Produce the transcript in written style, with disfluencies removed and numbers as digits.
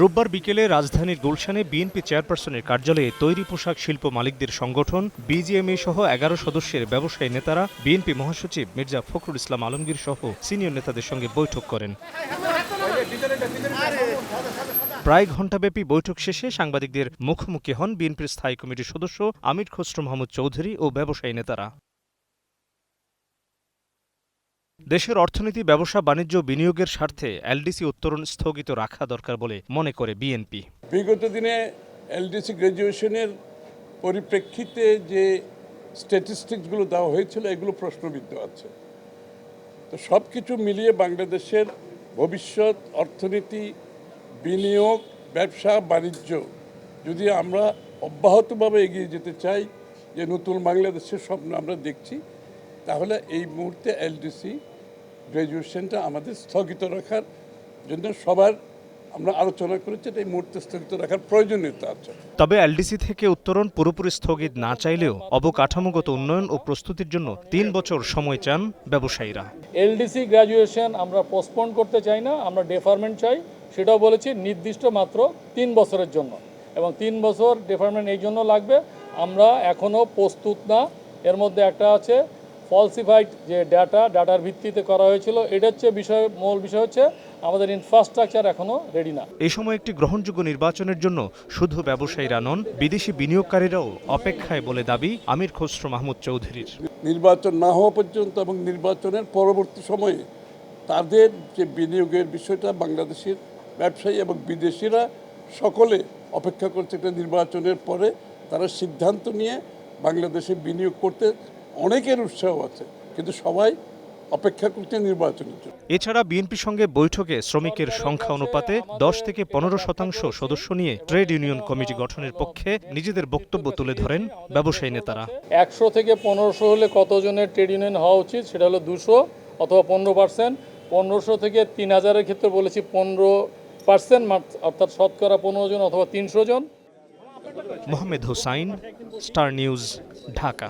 রোববার বিকেলে রাজধানীর গুলশানে বিএনপি চেয়ারপারসনের কার্যালয়ে তৈরি পোশাক শিল্প মালিকদের সংগঠন বিজিএমএ সহ ১১ সদস্যের ব্যবসায়ী নেতারা বিএনপি মহাসচিব মির্জা ফখরুল ইসলাম আলমগীর সহ সিনিয়র নেতাদের সঙ্গে বৈঠক করেন। প্রায় ঘণ্টাব্যাপী বৈঠক শেষে সাংবাদিকদের মুখোমুখি হন বিএনপির স্থায়ী কমিটির সদস্য আমির খসরু মাহমুদ চৌধুরী ও ব্যবসায়ী নেতারা। দেশের অর্থনীতি, ব্যবসা, বাণিজ্য, বিনিয়োগের স্বার্থে এলডিসি উত্তোলন স্থগিত রাখা দরকার বলে মনে করে বিএনপি। বিগত দিনে এলডিসি গ্র্যাজুয়েশনের পরিপ্রেক্ষিতে যে স্ট্যাটিস্টিক্সগুলো দেওয়া হয়েছিল এগুলো প্রশ্নবিদ্ধ আছে। তো সব কিছু মিলিয়ে বাংলাদেশের ভবিষ্যৎ অর্থনীতি, বিনিয়োগ, ব্যবসা বাণিজ্য যদি আমরা অব্যাহতভাবে এগিয়ে যেতে চাই, যে নতুন বাংলাদেশের স্বপ্ন আমরা দেখছি, তাহলে এই মুহূর্তে এলডিসি গ্র্যাজুয়েশনটা আমাদের স্থগিত রাখার জন্য সবার আমরা আলোচনা করেছি। এই মুহূর্তে স্থগিত রাখার প্রয়োজনীয়তা আছে। তবে এলডিসি থেকে উত্তরণ পুরোপুরি স্থগিত না চাইলেও অবকাঠামোগত উন্নয়ন ও প্রস্তুতির জন্য ৩ বছর সময় চান ব্যবসায়ীরা। এলডিসি গ্র্যাজুয়েশন আমরা পোস্টপোন করতে চাই না, আমরা ডেফারমেন্ট চাই। সেটাও বলেছি নির্দিষ্ট মাত্র 3 বছরের জন্য, এবং 3 বছর ডেফারমেন্ট এই জন্য লাগবে, আমরা এখনও প্রস্তুত না। এর মধ্যে একটা আছে ফলসিফাইড যে ডাটার ভিত্তিতে করা হয়েছিল, এটা হচ্ছে মূল বিষয় হচ্ছে আমাদের ইনফ্রাস্ট্রাকচার এখনো রেডি না। এই সময় একটি গ্রহণযোগ্য নির্বাচনের জন্য শুধু ব্যবসায়ীরা নন, বিদেশি বিনিয়োগকারীরাও অপেক্ষায় বলে দাবি আমির খসরু মাহমুদ চৌধুরীর। নির্বাচন না হওয়া পর্যন্ত এবং নির্বাচনের পরবর্তী সময়ে তাদের যে বিনিয়োগের বিষয়টা, বাংলাদেশের ব্যবসায়ী এবং বিদেশিরা সকলে অপেক্ষা করছে একটা নির্বাচনের পরে তারা সিদ্ধান্ত নিয়ে বাংলাদেশে বিনিয়োগ করতে। অনেকের উৎসাহ আছে, কিন্তু সবাই অপেক্ষা করছে নির্বাচনের জন্য। এছাড়া বিএনপির সঙ্গে বৈঠকে শ্রমিকের সংখ্যা অনুপাতে 10 থেকে 15% সদস্য নিয়ে ট্রেড ইউনিয়ন কমিটি গঠনের পক্ষে নিজেদের বক্তব্য তুলে ধরেন ব্যবসায়ী নেতারা। 100 থেকে 1500 হলে কতজনের ট্রেড ইউনিয়ন হওয়া উচিত, সেটা হলো 200 অথবা 15%। 1500 থেকে 3000-এর ক্ষেত্রে বলেছি 15%, অর্থাৎ শতকরা 15 জন অথবা 300 জন। Mohammad Hossain, star news, Dhaka.